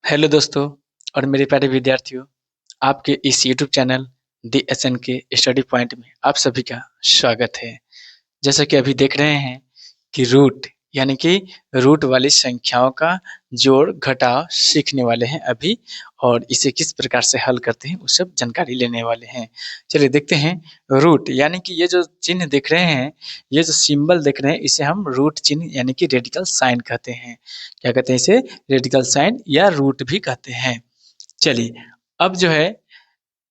Hello दोस्तों और मेरे प्यारे विद्यार्थियों, आपके इस यूट्यूब चैनल दी एसएन के स्टडी पॉइंट में आप सभी का स्वागत है। जैसा कि अभी देख रहे हैं कि रूट यानी कि रूट वाली संख्याओं का जोड़ घटाव सीखने वाले हैं अभी, और इसे किस प्रकार से हल करते हैं वो सब जानकारी लेने वाले हैं। चलिए देखते हैं। रूट यानी कि ये जो चिन्ह देख रहे हैं, ये जो सिंबल देख रहे हैं, इसे हम रूट चिन्ह यानी कि रेडिकल साइन कहते हैं। क्या कहते हैं इसे? रेडिकल साइन या रूट भी कहते हैं। चलिए अब जो है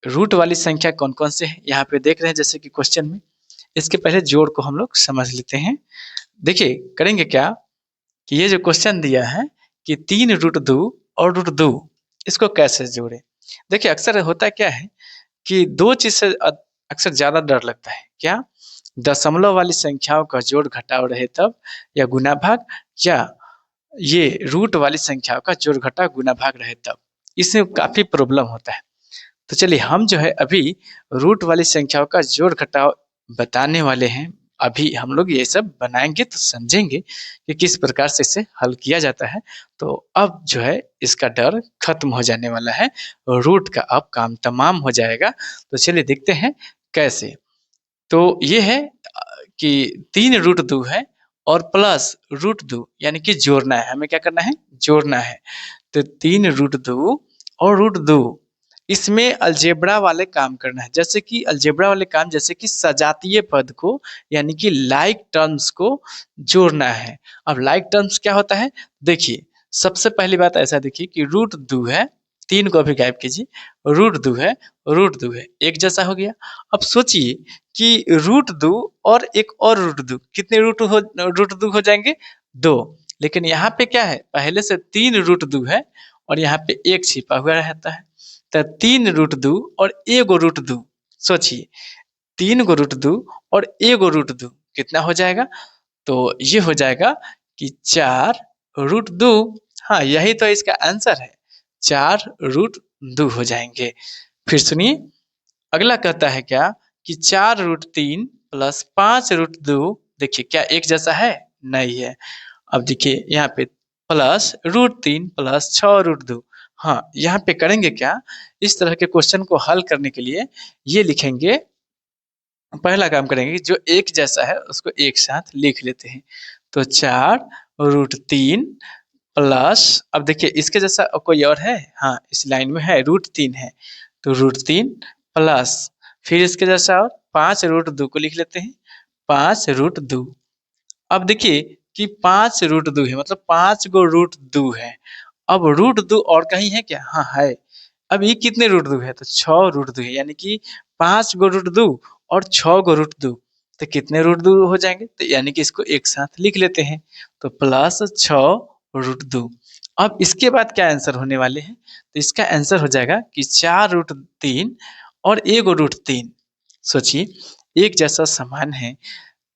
रूट वाली संख्या कौन कौन से है यहाँ पे देख रहे हैं, जैसे कि क्वेश्चन में। इसके पहले जोड़ को हम लोग समझ लेते हैं। देखिए करेंगे क्या कि ये जो क्वेश्चन दिया है कि 3√2 और √2 इसको कैसे जोड़े। देखिए अक्सर होता क्या है कि दो चीज से अक्सर ज्यादा डर लगता है। क्या? दशमलव वाली संख्याओं का जोड़ घटाव रहे तब, या गुना भाग, या ये रूट वाली संख्याओं का जोड़ घटाव गुना भाग रहे तब। इसमें काफी प्रॉब्लम होता है। तो चलिए हम जो है अभी रूट वाली संख्याओं का जोड़ घटाव बताने वाले हैं। अभी हम लोग ये सब बनाएंगे तो समझेंगे कि किस प्रकार से इसे हल किया जाता है। तो अब जो है इसका डर खत्म हो जाने वाला है, रूट का अब काम तमाम हो जाएगा। तो चलिए देखते हैं कैसे। तो ये है कि 3√2 है और प्लस √2 यानी कि जोड़ना है। हमें क्या करना है? जोड़ना है। तो 3√2 और √2 इसमें अलजेब्रा वाले काम करना है। जैसे कि अलजेब्रा वाले काम, जैसे कि सजातीय पद को यानी कि लाइक टर्म्स को जोड़ना है। अब लाइक टर्म्स क्या होता है? देखिए सबसे पहली बात ऐसा देखिए कि √2 है, 3 को भी गायब कीजिए, √2 है, √2 है, एक जैसा हो गया। अब सोचिए कि √2 और एक और √2, कितने √2 हो जाएंगे? 2। लेकिन यहाँ पे क्या है? पहले से 3√2 है और यहाँ पे एक छिपा हुआ रहता है। तो 3√2 और एगो √2, सोचिए 3 गो √2 और एगो √2 कितना हो जाएगा? तो ये हो जाएगा कि 4√2। हाँ, यही तो इसका आंसर है, 4√2 हो जाएंगे। फिर सुनिए, अगला कहता है क्या कि 4√3 प्लस 5√2, देखिए क्या एक जैसा है? नहीं है। अब देखिए यहाँ पे प्लस √3 प्लस 6√2। हाँ, यहाँ पे करेंगे क्या? इस तरह के क्वेश्चन को हल करने के लिए ये लिखेंगे। पहला काम करेंगे, जो एक जैसा है उसको एक साथ लिख लेते हैं। तो 4√3 प्लस, अब देखिए इसके जैसा कोई और है? हाँ, इस लाइन में है, √3 है। तो √3 प्लस, फिर इसके जैसा और 5√2 को लिख लेते हैं, 5√2। अब देखिए कि 5√2 है, मतलब 5 गो √2 है। अब √2 और कहीं है क्या? हाँ है। अब ये कितने √2 है? तो 6 √2 है, यानी कि 5 गो √2 और 6 गो √2, तो कितने √2 हो जाएंगे? तो यानी कि इसको एक साथ लिख लेते हैं, तो प्लस 6 √2। अब इसके बाद क्या आंसर होने वाले हैं? तो इसका आंसर हो जाएगा कि 4√3 और एगो √3। सोचिए एक जैसा समान है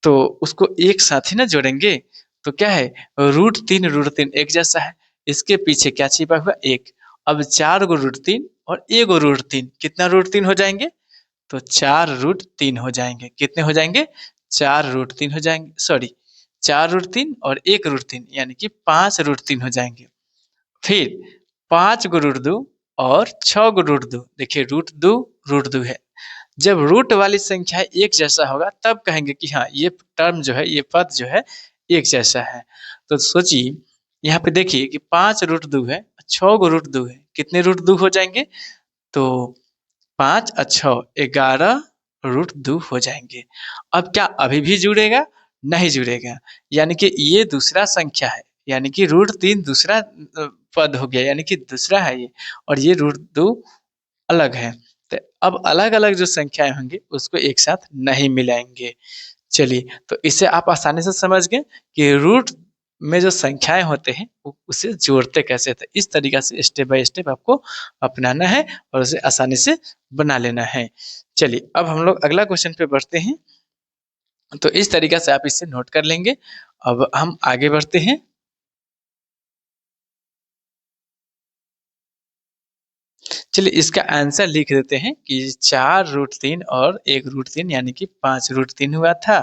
तो उसको एक साथ ही ना जोड़ेंगे। तो क्या है? √3 एक जैसा है, इसके पीछे क्या छिपा हुआ? एक। अब 4 गो √3 और एगो √3, कितना √3 हो जाएंगे? तो 4√3 हो जाएंगे। कितने हो जाएंगे? 4√3 हो जाएंगे, सॉरी 4√3 और एक √3 यानी कि 5 √3 हो जाएंगे। फिर 5 गो √2 और 6 गो √2, देखिए √2 है। जब रूट वाली संख्या एक जैसा होगा तब कहेंगे कि हाँ ये टर्म जो है, ये पद जो है एक जैसा है। तो सोचिए यहाँ पे देखिए कि 5 √2 है, 6 गो √2 है, कितने √2 हो जाएंगे? तो 5 और 6, 11 √2 हो जाएंगे। अब क्या अभी भी जुड़ेगा? नहीं जुड़ेगा, यानी कि ये दूसरा संख्या है, यानी कि √3 दूसरा पद हो गया, यानी कि दूसरा है ये, और ये √2 अलग है। तो अब अलग-अलग जो संख्याएँ होंगी उसको एक साथ नहीं मिलाएँगे। चलिए, तो इसे आप आसानी से समझ गए कि रूट में जो संख्याएँ होते हैं वो उसे जोड़ते कैसे थे। इस तरीक़ा से स्टेप बाय स्टेप आपको अपनाना है और उसे आसानी से बना लेना है। चलिए, अब हम लोग अगला क्वेश्चन पे बढ़ते हैं। तो इस तरीक़ा से आप इसे नोट कर लेंगे। अब हम आगे बढ़ते हैं। चलिए इसका आंसर लिख देते हैं कि 4√3 और 1√3 यानी कि 5√3 हुआ था,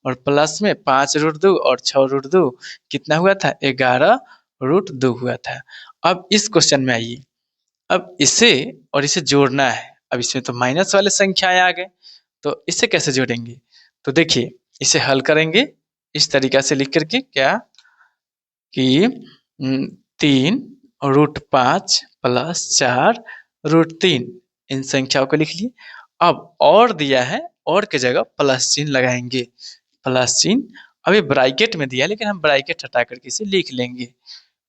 और प्लस में 5√2 और 6√2 कितना हुआ था? रूट 2 हुआ था। अब इस क्वेश्चन में आइए, अब इसे और इसे जोड़ना है। अब इसमें तो माइनस वाले संख्याएं आ गए, तो इसे कैसे जोड़ेंगे? तो देखिए, इसे हल करेंगे इस तरीका से लिख करके, क्या कि 3 रूट 5 प्लस 4 रूट 3, इन संख्याओं को लिख लिए। अब और दिया है, और के जगह प्लस चिन्ह लगाएंगे, प्लस चिन्ह। अभी ब्रैकेट में दिया, लेकिन हम ब्रैकेट हटा करके इसे लिख लेंगे,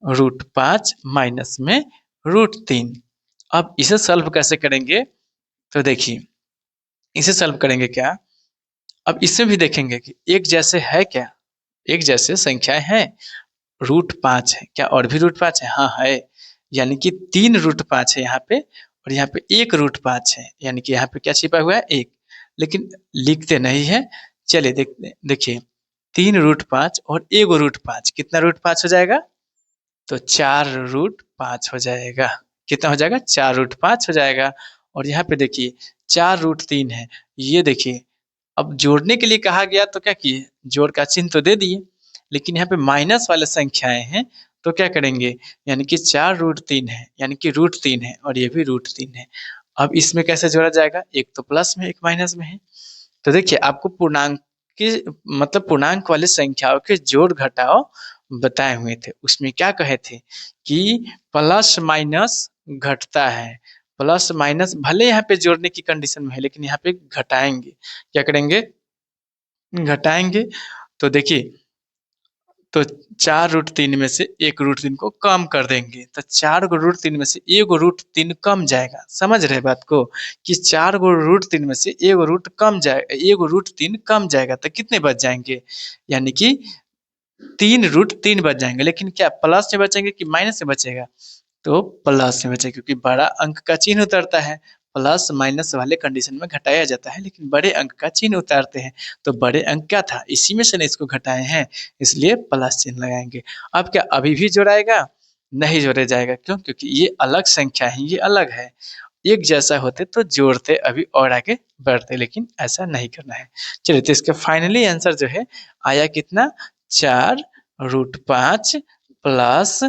रूट 5 माइनस में रूट 3। अब इसे सॉल्व कैसे करेंगे? तो देखिए, इसे सॉल्व करेंगे क्या, अब इसमें भी देखेंगे कि एक जैसे है क्या, एक जैसे संख्याएं हैं। रूट 5 है, क्या और भी रूट 5 है? हाँ है, यानी कि 3 रूट 5 है यहाँ पे, और यहाँ पे 1 रूट 5 है, यानी कि यहाँ पे क्या छिपा हुआ है? 1, लेकिन लिखते नहीं है। चलिए देखिए, 3 रूट 5 और 1 रूट 5, कितना रूट 5 हो जाएगा? तो 4 रूट 5 हो जाएगा। कितना हो जाएगा? 4 रूट 5 हो जाएगा। और यहाँ पे देखिए 4 रूट 3 है, ये देखिए। अब जोड़ने के लिए कहा गया तो क्या किए, जोड़ का चिन्ह तो दे दिए, लेकिन यहाँ पे माइनस वाले संख्याएं हैं, तो क्या करेंगे, यानी कि 4 रूट 3 है, यानी कि रूट 3 है, और ये भी रूट 3 है। अब इसमें कैसे जोड़ा जाएगा? एक तो प्लस में, एक माइनस में है। तो देखिए, आपको पूर्णांक के मतलब पूर्णांक वाले संख्याओं के जोड़ घटाव बताए हुए थे। उसमें क्या कहे थे कि प्लस माइनस घटता है, प्लस माइनस भले यहाँ पे जोड़ने की कंडीशन में है, लेकिन यहाँ पे घटाएंगे। क्या करेंगे? घटाएंगे। तो देखिए, तो 4 रूट 3 में से 1 रूट 3 को कम कर देंगे, तो 4 गो रूट 3 में से 1 रूट 3 कम जाएगा। समझ रहे बात को, कि 4 गो रूट 3 में से 1 रूट कम जाएगा, 1 रूट 3 कम जाएगा, तो कितने बच जाएंगे? यानी कि 3 रूट 3 बच जाएंगे। लेकिन क्या प्लस में बचेंगे कि माइनस में बचेगा? तो प्लस में बचेगा, क्योंकि बड़ा अंक का चिन्ह उतरता है। प्लस माइनस वाले कंडीशन में घटाया जाता है, लेकिन बड़े अंक का चिन्ह उतारते हैं। तो बड़े अंक क्या था, इसी में से ना इसको घटाए हैं, इसलिए प्लस चिन्ह लगाएंगे। अब क्या अभी भी जोड़ाएगा? नहीं जोड़े जाएगा। क्यों? क्योंकि ये अलग संख्या है, ये अलग है। एक जैसा होते तो जोड़ते अभी और आगे बढ़ते, लेकिन ऐसा नहीं करना है। चलिए, तो इसका फाइनली आंसर जो है आया कितना? 4 रूट 5 प्लस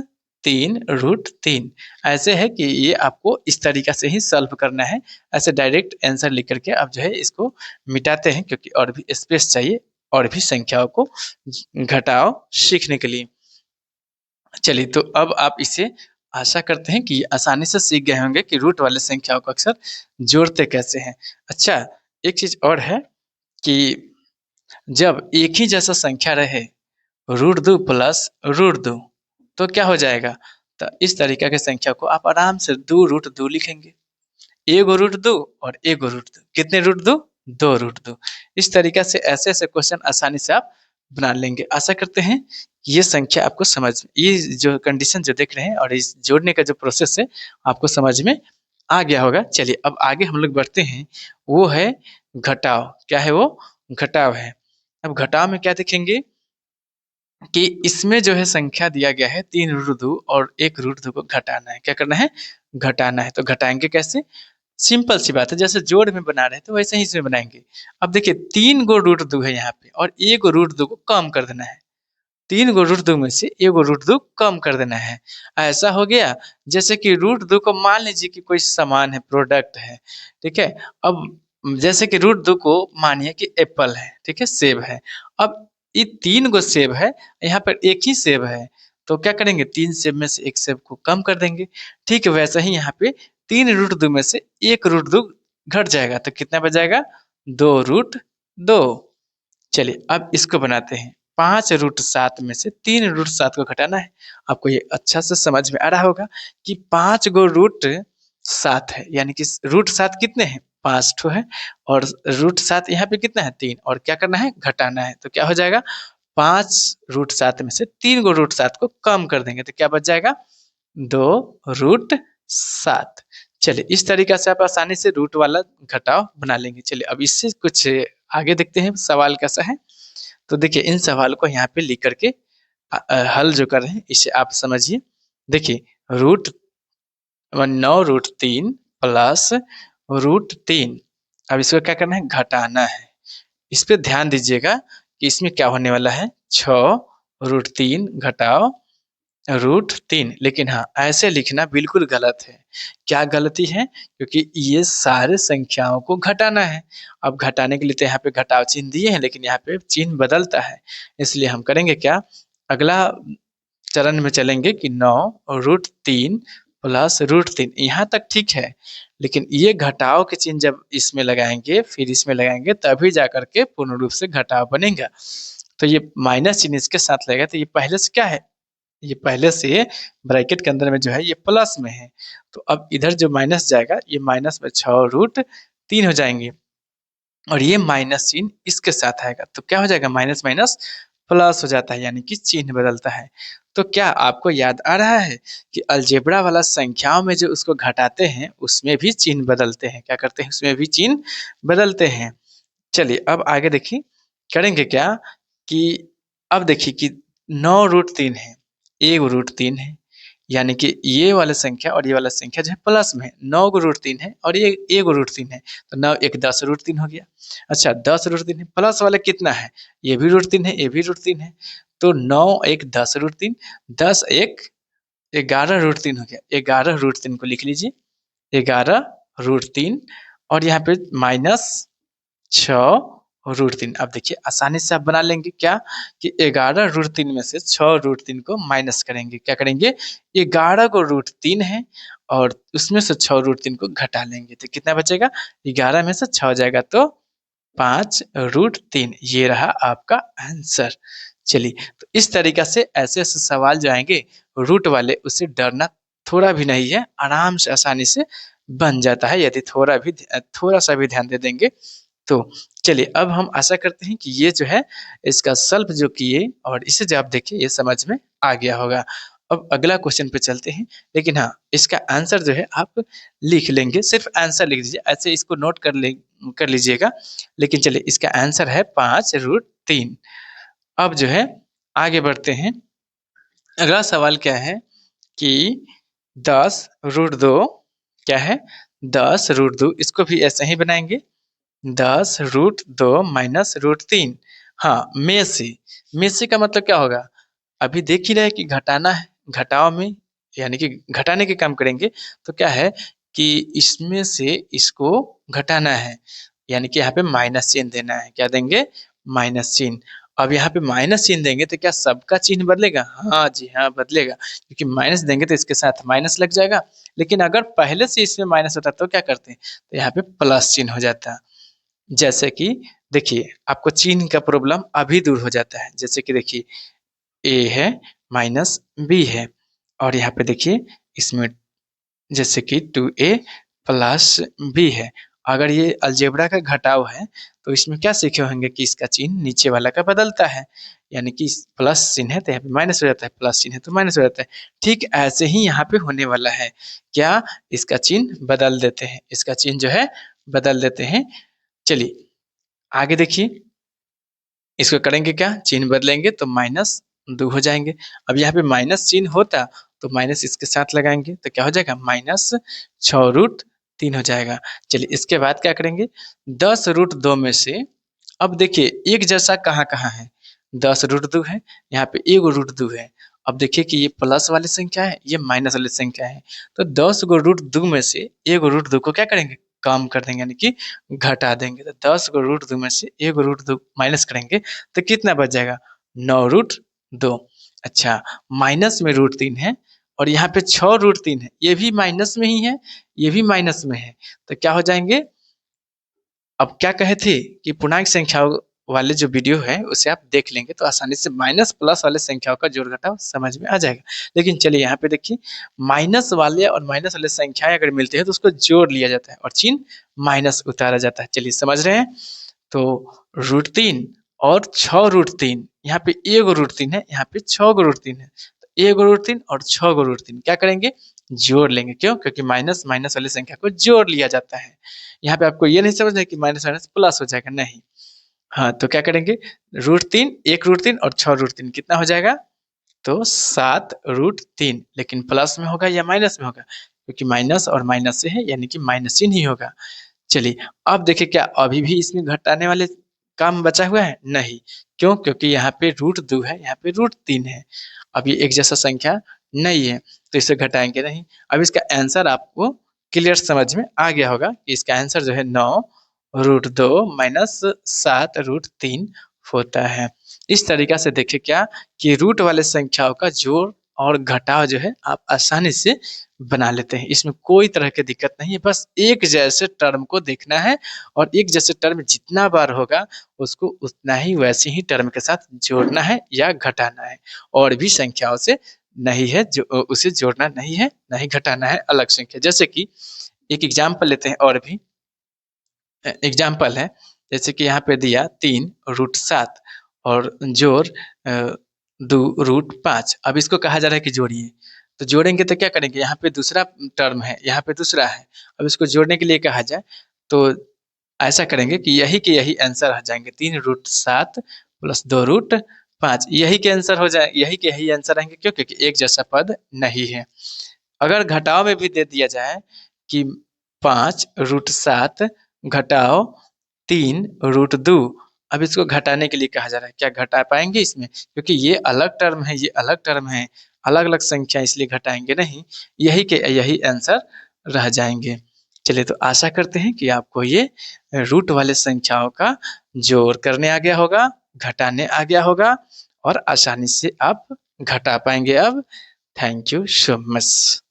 3 रूट 3। ऐसे है कि ये आपको इस तरीका से ही सॉल्व करना है। ऐसे डायरेक्ट आंसर लिख करके आप जो है इसको मिटाते हैं, क्योंकि और भी स्पेस चाहिए, और भी संख्याओं को घटाओ सीखने के लिए। चलिए, तो अब आप इसे आशा करते हैं कि आसानी से सीख गए होंगे कि रूट वाले संख्याओं को अक्सर जोड़ते कैसे हैं। अच्छा, एक चीज और है कि जब एक ही जैसा संख्या रहे, रूट 2 प्लस रूट 2, तो क्या हो जाएगा? तो इस तरीका के संख्या को आप आराम से 2 रूट 2 लिखेंगे। एगो रूट 2 और एगो रूट 2, कितने रूट 2? 2 रूट 2। इस तरीका से ऐसे ऐसे क्वेश्चन आसानी से आप बना लेंगे। आशा करते हैं कि ये संख्या आपको समझ, ये जो कंडीशन जो देख रहे हैं और इस जोड़ने का जो प्रोसेस है, आपको समझ में आ गया होगा। चलिए, अब आगे हम लोग बढ़ते हैं, वो है घटाव। क्या है वो? घटाव है। अब घटाव में क्या देखेंगे कि इसमें जो है संख्या दिया गया है 3 रूट 2 और 1 रूट 2 को घटाना है। क्या करना है? घटाना है। तो घटाएंगे कैसे? सिंपल सी बात है, जैसे जोड़ में बना रहे थे वैसे ही इसमें बनाएंगे। अब देखिए, 3 गो रूट 2 है यहाँ पे, और 1 रूट 2 को कम कर देना है। 3 गो रूट 2 में से 1 रूट 2 कम कर देना है। ऐसा हो गया जैसे कि रूट 2 को मान लीजिए कि कोई सामान है, प्रोडक्ट है, ठीक है। अब जैसे कि रूट 2 को मानिए कि एप्पल है, ठीक है, सेब है। अब ये 3 गो सेब है, यहाँ पर एक ही सेब है, तो क्या करेंगे? 3 सेब में से 1 सेब को कम कर देंगे। ठीक है, वैसे ही यहाँ पे 3 रूट 2 में से 1 रूट 2 घट जाएगा, तो कितना बच जाएगा? 2 रूट 2। चलिए, अब इसको बनाते हैं। 5 रूट 7 में से 3 रूट 7 को घटाना है। आपको ये अच्छा से समझ में आ रहा होगा कि 5 गो रूट 7 है, यानी कि रूट 7 कितने हैं? 5 ठो है, और रूट 7 यहाँ पे कितना है? 3, और क्या करना है? घटाना है। तो क्या हो जाएगा? 5 रूट 7 में से 3 गो रूट 7 को कम कर देंगे, तो क्या बच जाएगा? 2 रूट 7। चलिए, इस तरीका से आप आसानी से रूट वाला घटाव बना लेंगे। चलिए, अब इससे कुछ आगे देखते हैं सवाल कैसा है। तो देखिए, इन सवालों को यहाँ पे लिख करके हल जो कर रहे हैं इसे आप समझिए। देखिए, रूट 9 रूट 3 प्लस रूट 3। अब इसको क्या करना है? घटाना है। इस पे ध्यान दीजिएगा कि इसमें क्या होने वाला है। 6 रूट 3 घटाओ √3। लेकिन हाँ, ऐसे लिखना बिल्कुल गलत है। क्या गलती है? क्योंकि ये सारे संख्याओं को घटाना है। अब घटाने के लिए तो यहाँ पे घटाव चिन्ह दिए हैं, लेकिन यहाँ पे चिन्ह बदलता है। इसलिए हम करेंगे क्या? अगला चरण में चलेंगे कि 9√3 प्लस √3, यहाँ तक ठीक है। लेकिन ये घटाव के चिन्ह जब इसमें लगाएंगे, फिर इसमें लगाएंगे, तभी जाकर के पूर्ण रूप से घटाव बनेगा। तो ये माइनस चिन्ह इसके साथ लगेगा, तो ये पहले से क्या है? ये पहले से ब्रैकेट के अंदर में जो है ये प्लस में है। तो अब इधर जो माइनस जाएगा, ये माइनस में 6√3 हो जाएंगे, और ये माइनस चिन्ह इसके साथ आएगा, तो क्या हो जाएगा? माइनस माइनस प्लस हो जाता है, यानी कि चिन्ह बदलता है। तो क्या आपको याद आ रहा है कि अलजेब्रा वाला संख्याओं में जो उसको घटाते हैं, उसमें भी चिन्ह बदलते हैं? क्या करते हैं? उसमें भी चिन्ह बदलते हैं। चलिए अब आगे देखिए, करेंगे क्या कि अब देखिए कि 9√3 है, 1√3 है, यानी कि ये वाला संख्या और ये वाला संख्या जो है प्लस में है। 9 √3 है और ये 1 √3 है, तो 9 1 10 √3 हो गया। अच्छा, 10 √3 है, प्लस वाला कितना है? ये भी √3 है, ये भी √3 है, तो 9 1 10 √3, 10 1 11 √3 हो गया। 11 √3 को लिख लीजिए, 11 √3, और यहाँ पे माइनस 6 √3। अब देखिए आसानी से आप बना लेंगे क्या कि 11 √3 में से 6 √3 को माइनस करेंगे। क्या करेंगे? 11 को √3 है और उसमें से 6 √3 को घटा लेंगे, तो कितना बचेगा? 11 में से 6 जाएगा तो 5 √3। ये रहा आपका आंसर। चलिए, तो इस तरीका से ऐसे ऐसे सवाल जो आएंगे रूट वाले, उससे डरना थोड़ा भी नहीं है, आराम से आसानी से बन जाता है, यदि थोड़ा सा भी ध्यान दे देंगे तो। चलिए, अब हम आशा करते हैं कि ये जो है इसका सॉल्व जो किए और इसे जब आप देखिए, ये समझ में आ गया होगा। अब अगला क्वेश्चन पे चलते हैं, लेकिन हाँ, इसका आंसर जो है आप लिख लेंगे, सिर्फ आंसर लिख दीजिए, ऐसे इसको नोट कर लीजिएगा। लेकिन चलिए, इसका आंसर है 5 √3। अब जो है आगे बढ़ते हैं। अगला सवाल क्या है कि 10 √2 क्या है? 10 √2, इसको भी ऐसे ही बनाएंगे, 10 √2 माइनस √3। हाँ, में से का मतलब क्या होगा? अभी देख ही रहे कि घटाना है, घटाव में यानी कि घटाने के काम करेंगे, तो क्या है कि इसमें से इसको घटाना है, यानी कि यहाँ पे माइनस चिन्ह देना है। क्या देंगे? माइनस चिन्ह। अब यहाँ पे माइनस चिन्ह देंगे तो क्या सबका चिन्ह बदलेगा? हाँ जी हाँ, बदलेगा, क्योंकि माइनस देंगे तो इसके साथ माइनस लग जाएगा। लेकिन अगर पहले से इसमें माइनस होता तो क्या करते हैं? तो यहाँ पे प्लस चिन्ह हो जाता। जैसे कि देखिए, आपको चिन्ह का प्रॉब्लम अभी दूर हो जाता है। जैसे कि देखिए, ए है माइनस बी है, और यहाँ पे देखिए इसमें जैसे कि 2a प्लस बी है। अगर ये अलजेब्रा का घटाव है तो इसमें क्या सीखे होंगे कि इसका चिन्ह नीचे वाला का बदलता है, यानी कि प्लस चिन्ह है तो यहाँ पे माइनस हो जाता है, प्लस चिन्ह है तो माइनस हो जाता है। ठीक ऐसे ही यहाँ पे होने वाला है। क्या? इसका चिन्ह बदल देते हैं, इसका चिन्ह जो है बदल देते हैं। चलिए आगे देखिए, इसको करेंगे क्या? चिन्ह बदलेंगे तो -2 हो जाएंगे। अब यहाँ पे माइनस चिन्ह होता तो माइनस इसके साथ लगाएंगे तो क्या हो जाएगा? -6 √3 हो जाएगा। चलिए, इसके बाद क्या करेंगे? 10 √2 में से, अब देखिए एक जैसा कहाँ कहाँ है? 10 √2 है, यहाँ पे 1 √2 है। अब देखिए कि ये प्लस वाली संख्या है, ये माइनस वाली संख्या है, तो 10 को √2 में से 1 √2 को क्या करेंगे? कम कर देंगे, यानी कि घटा देंगे। तो 10 को √2 में से 1 √2 माइनस करेंगे तो कितना बच जाएगा? 9 √2। अच्छा, माइनस में √3 है और यहाँ पे 6 √3 है, ये भी माइनस में ही है, ये भी माइनस में है, तो क्या हो जाएंगे? अब क्या कहे थे कि पूर्णांक संख्याओं वाले जो वीडियो है उसे आप देख लेंगे तो आसानी से माइनस प्लस वाले संख्याओं का जोड़ घटाव समझ में आ जाएगा। लेकिन चलिए यहाँ पे देखिए, माइनस वाले और माइनस वाले संख्याएं अगर मिलते हैं तो उसको जोड़ लिया जाता है और चिन्ह माइनस उतारा जाता है। चलिए समझ रहे हैं? तो √3 और 6 √3, यहाँ पे 1 √3 है, यहाँ पे 6 √3 है, तो 1 √3 और 6 √3 क्या करेंगे? जोड़ लेंगे। क्यों? क्योंकि माइनस माइनस वाली संख्या को जोड़ लिया जाता है। यहाँ पे आपको ये नहीं समझना है कि माइनस माइनस प्लस हो जाएगा, नहीं। हाँ, तो क्या करेंगे? √3, 1 √3 और 6 √3 कितना हो जाएगा? तो 7 √3। लेकिन प्लस में होगा या माइनस में होगा? क्योंकि माइनस और माइनस से है, यानी कि माइनस चिन्ह ही होगा। चलिए अब देखिए, क्या अभी भी इसमें घटाने वाले काम बचा हुआ है? नहीं। क्यों? क्योंकि यहाँ पे √2 है, यहाँ पे √3 है। अब ये एक जैसा संख्या नहीं है, तो इसे घटाएंगे नहीं। अब इसका आंसर आपको क्लियर समझ में आ गया होगा कि इसका आंसर जो है 9√2 माइनस 7√3 होता है। इस तरीका से देखिए क्या कि रूट वाले संख्याओं का जोड़ और घटाव जो है आप आसानी से बना लेते हैं। इसमें कोई तरह की दिक्कत नहीं है, बस एक जैसे टर्म को देखना है और एक जैसे टर्म जितना बार होगा उसको उतना ही वैसे ही टर्म के साथ जोड़ना है या घटाना है। और भी संख्याओं से नहीं है जो उसे जोड़ना नहीं है, नहीं घटाना है अलग संख्या। जैसे कि एक एग्जाम्पल लेते हैं और भी एग्जाम्पल है, जैसे कि यहाँ पे दिया 3√7 और जोड़ 2√5। अब इसको कहा जा रहा है कि जोड़िए, तो जोड़ेंगे तो क्या करेंगे, यहाँ पे दूसरा टर्म है, यहाँ पे दूसरा है। अब इसको जोड़ने के लिए कहा जाए तो ऐसा करेंगे कि यही के यही आंसर आ जाएंगे, 3√7 प्लस 2√5 यही के आंसर हो जाए, यही के यही आंसर आएंगे। क्यों? क्योंकि एक जैसा पद नहीं है। अगर घटाव में भी दे दिया जाए कि 5√7 घटाओ 3√2, अब इसको घटाने के लिए कहा जा रहा है, क्या घटा पाएंगे इसमें? क्योंकि ये अलग टर्म है, ये अलग टर्म है, अलग अलग संख्या, इसलिए घटाएंगे नहीं, यही के यही आंसर रह जाएंगे। चलिए, तो आशा करते हैं कि आपको ये रूट वाले संख्याओं का जोड़ करने आ गया होगा, घटाने आ गया होगा और आसानी से आप घटा पाएंगे अब। Thank you so much.